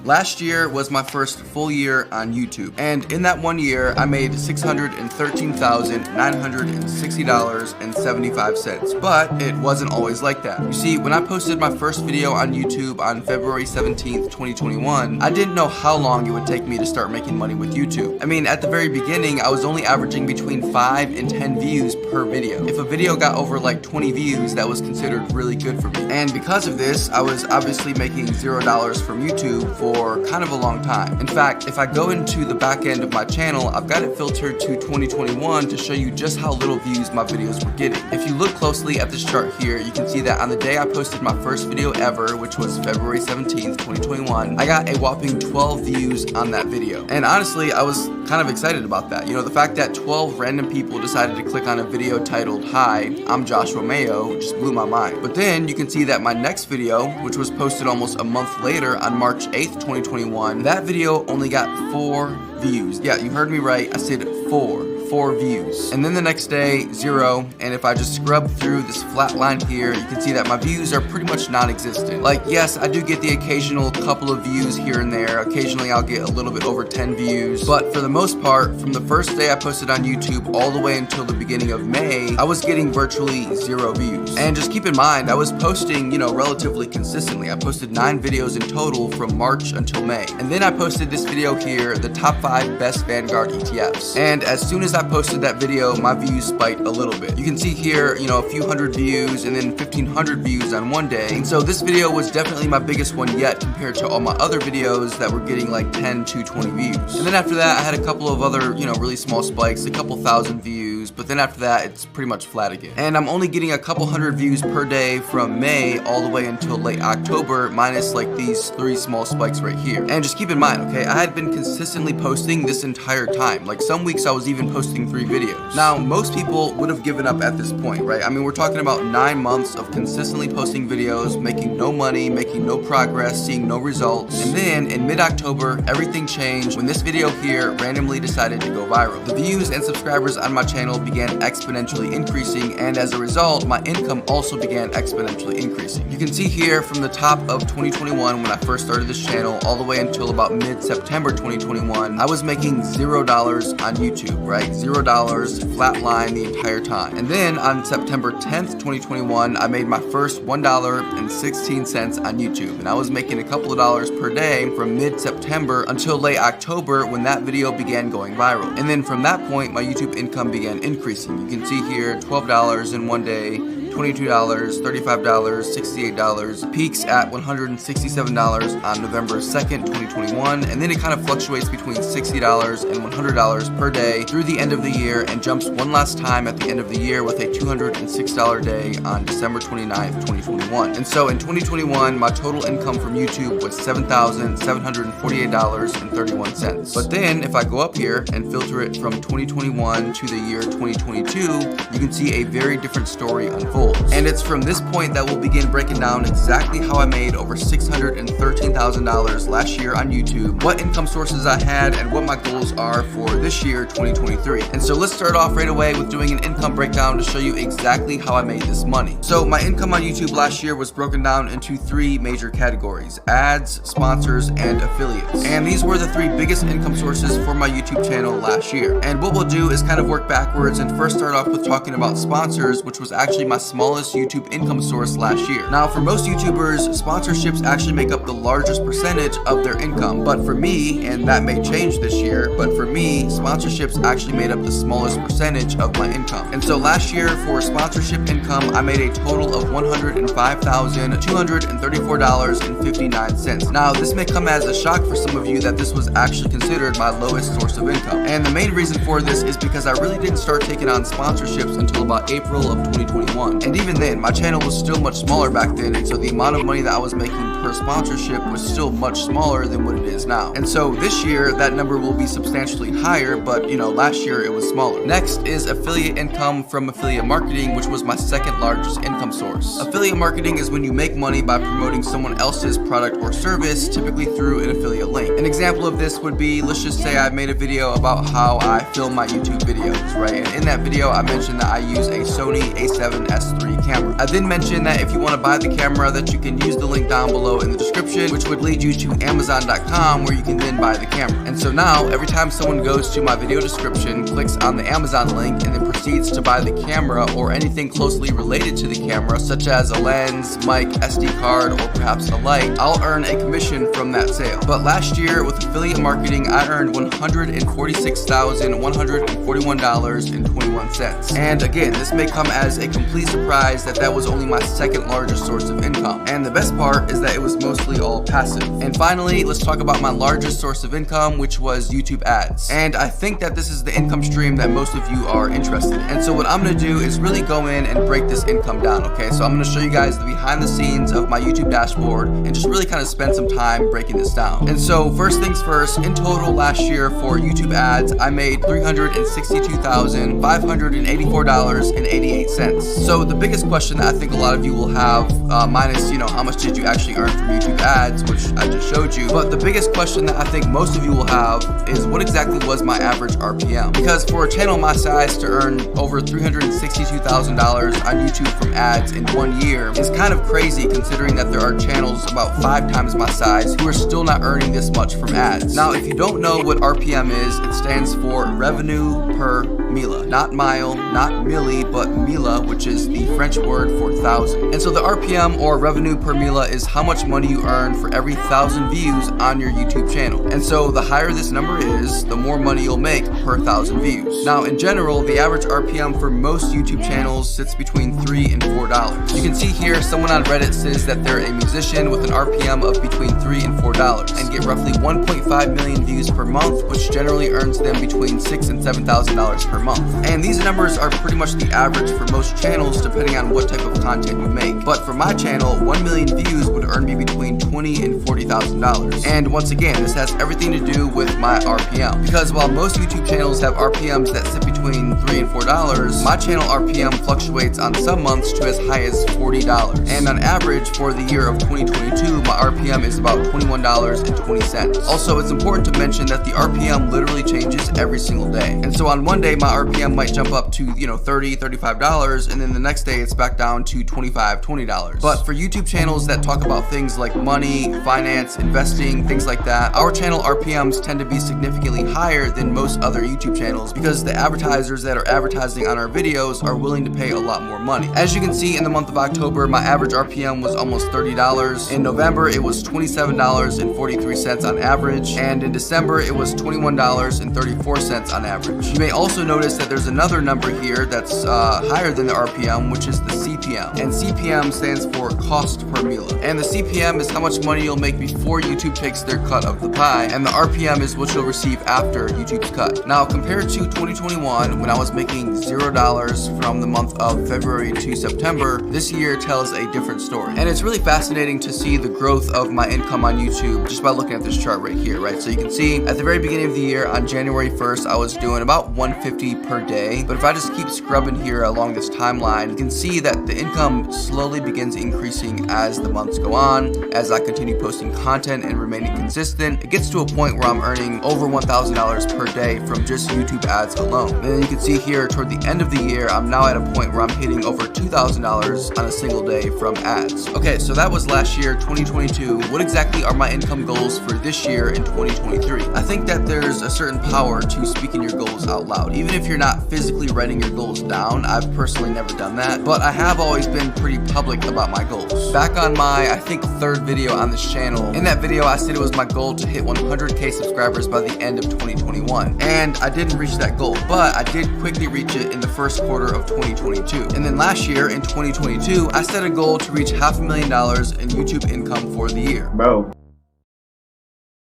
Last year was my first full year on YouTube, and in that 1 year, I made $613,960.75, but it wasn't always like that. You see, when I posted my first video on YouTube on February 17th, 2021, I didn't know how long it would take me to start making money with YouTube. I mean, at the very beginning, I was only averaging between 5 and 10 views per video. If a video got over like 20 views, that was considered really good for me. And because of this, I was obviously making $0 from YouTube for kind of a long time. In fact, if I go into the back end of my channel, I've got it filtered to 2021 to show you just how little views my videos were getting. If you look closely at this chart here, you can see that on the day I posted my first video ever, which was February 17th, 2021, I got a whopping 12 views on that video. And honestly, I was kind of excited about that. You know, the fact that 12 random people decided to click on a video titled, "Hi, I'm Joshua Mayo," just blew my mind. But then you can see that my next video, which was posted almost a month later on March 8th, 2021, that video only got 4 views. Yeah, you heard me right. I said 4 views. And then the next day, 0. And if I just scrub through this flat line here, you can see that my views are pretty much non-existent. Like, yes, I do get the occasional couple of views here and there. Occasionally I'll get a little bit over 10 views. But for the most part, from the first day I posted on YouTube all the way until the beginning of May, I was getting virtually 0 views. And just keep in mind, I was posting, you know, relatively consistently. I posted 9 videos in total from March until May. And then I posted this video here, the top 5 best Vanguard ETFs. And as soon as I posted that video, my views spiked a little bit. You can see here, you know, a few hundred views and then 1,500 views on one day. And so this video was definitely my biggest one yet compared to all my other videos that were getting like 10 to 20 views. And then after that, I had a couple of other, you know, really small spikes, a couple thousand views, but then after that, it's pretty much flat again. And I'm only getting a couple hundred views per day from May all the way until late October, minus like these 3 small spikes right here. And just keep in mind, okay, I had been consistently posting this entire time. Like some weeks I was even posting 3 videos. Now, most people would have given up at this point, right? I mean, we're talking about 9 months of consistently posting videos, making no money, making no progress, seeing no results. And then in mid-October, everything changed when this video here randomly decided to go viral. The views and subscribers on my channel began exponentially increasing, and as a result, my income also began exponentially increasing. You can see here from the top of 2021 when I first started this channel all the way until about mid-September 2021, I was making $0 on YouTube, right? $0, flat line the entire time. And then on September 10th, 2021, I made my first $1.16 on YouTube. And I was making a couple of dollars per day from mid-September until late October when that video began going viral. And then from that point, my YouTube income began increasing. You can see here $12 in one day, $22, $35, $68, peaks at $167 on November 2nd, 2021, and then it kind of fluctuates between $60 and $100 per day through the end of the year and jumps one last time at the end of the year with a $206 day on December 29th, 2021. And so in 2021, my total income from YouTube was $7,748.31. But then if I go up here and filter it from 2021 to the year 2022, you can see a very different story unfold. And it's from this point that we'll begin breaking down exactly how I made over $613,000 last year on YouTube, what income sources I had, and what my goals are for this year, 2023. And so let's start off right away with doing an income breakdown to show you exactly how I made this money. So my income on YouTube last year was broken down into 3 major categories: ads, sponsors, and affiliates. And these were the 3 biggest income sources for my YouTube channel last year. And what we'll do is kind of work backwards and first start off with talking about sponsors, which was actually my smallest YouTube income source last year. Now, for most YouTubers, sponsorships actually make up the largest percentage of their income. But for me, and that may change this year, but for me, sponsorships actually made up the smallest percentage of my income. And so last year, for sponsorship income, I made a total of $105,234.59. Now, this may come as a shock for some of you that this was actually considered my lowest source of income. And the main reason for this is because I really didn't start taking on sponsorships until about April of 2021. And even then, my channel was still much smaller back then, and so the amount of money that I was making per sponsorship was still much smaller than what it is now. And so this year, that number will be substantially higher, but you know, last year it was smaller. Next is affiliate income from affiliate marketing, which was my second largest income source. Affiliate marketing is when you make money by promoting someone else's product or service, typically through an affiliate link. An example of this would be, let's just say I made a video about how I film my YouTube videos, right? And in that video, I mentioned that I use a Sony a7S 3 camera. I then mentioned that if you want to buy the camera, that you can use the link down below in the description, which would lead you to Amazon.com, where you can then buy the camera. And so now, every time someone goes to my video description, clicks on the Amazon link, and then proceeds to buy the camera or anything closely related to the camera, such as a lens, mic, SD card, or perhaps a light, I'll earn a commission from that sale. But last year, with affiliate marketing, I earned $146,141.21. And again, this may come as a complete surprise that was only my second largest source of income. And the best part is that it was mostly all passive. And finally, let's talk about my largest source of income, which was YouTube ads. And I think that this is the income stream that most of you are interested in. And so what I'm gonna do is really go in and break this income down, okay? So I'm gonna show you guys the behind the scenes of my YouTube dashboard and just really kind of spend some time breaking this down. And so first things first, in total last year for YouTube ads, I made $362,584.88. So the biggest question that I think a lot of you will have, minus, how much did you actually earn from YouTube ads, which I just showed you. But the biggest question that I think most of you will have is what exactly was my average RPM? Because for a channel my size to earn over $362,000 on YouTube from ads in 1 year is kind of crazy, considering that there are channels about 5 times my size who are still not earning this much from ads. Now, if you don't know what RPM is, it stands for revenue per mille. Not mile, not milli, but mille, which is the French word for 1,000. And so the RPM, or revenue per mille, is how much money you earn for every 1,000 views on your YouTube channel. And so the higher this number is, the more money you'll make per 1,000 views. Now, in general, the average RPM for most YouTube channels sits between $3 and $4. You can see here, someone on Reddit says that they're a musician with an RPM of between $3 and $4 and get roughly 1.5 million views per month, which generally earns them between $6,000 and $7,000 per month. And these numbers are pretty much the average for most channels, depending on what type of content you make. But for my channel, 1 million views would earn me between $20,000 and $40,000. And once again, this has everything to do with my RPM. Because while most YouTube channels have RPMs that sit between $3 and $4, my channel RPM fluctuates on some months to as high as $40. And on average for the year of 2022, my RPM is about $21.20. Also, it's important to mention that the RPM literally changes every single day. And so on one day, my RPM might jump up to, $30, $35, and then the next day it's back down to $25, $20. But for YouTube channels that talk about things like money, finance, investing, things like that, our channel RPMs tend to be significantly higher than most other YouTube channels because the advertisers that are advertising on our videos are willing to pay a lot more money. As you can see, in the month of October, my average RPM was almost $30. In November, it was $27.43 on average, and in December, it was $21.34 on average. You may also notice that there's another number here that's higher than the RPM, which is the CPM. And CPM stands for cost per mille. And the CPM is how much money you'll make before YouTube takes their cut of the pie, and the RPM is what you'll receive after YouTube's cut. Now, compared to 2021, when I was making $0 from the month of February to September, this year tells a different story. And it's really fascinating to see the growth of my income on YouTube just by looking at this chart right here, right? So you can see at the very beginning of the year, on January 1st, I was doing about $150 per day. But if I just keep scrubbing here along this timeline, you can see that the income slowly begins increasing as the months go on. As I continue posting content and remaining consistent, it gets to a point where I'm earning over $1,000 per day from just YouTube ads alone. And then you can see here toward the end of the year, I'm now at a point where I'm hitting over $2,000 on a single day from ads. Okay, so that was last year, 2022. What exactly are my income goals for this year in 2023? I think that there's a certain power to speaking your goals out loud. Even if you're not physically writing your goals down, I've personally never done that, but I have always been pretty public about my goals. Back on my, I think, 3rd video on this channel, in that video I said it was my goal to hit 100K subscribers by the end of 2021. And I didn't reach that goal, but I did quickly reach it in the first quarter of 2022. And then last year, in 2022, I set a goal to reach $500,000 in YouTube income for the year. Bro.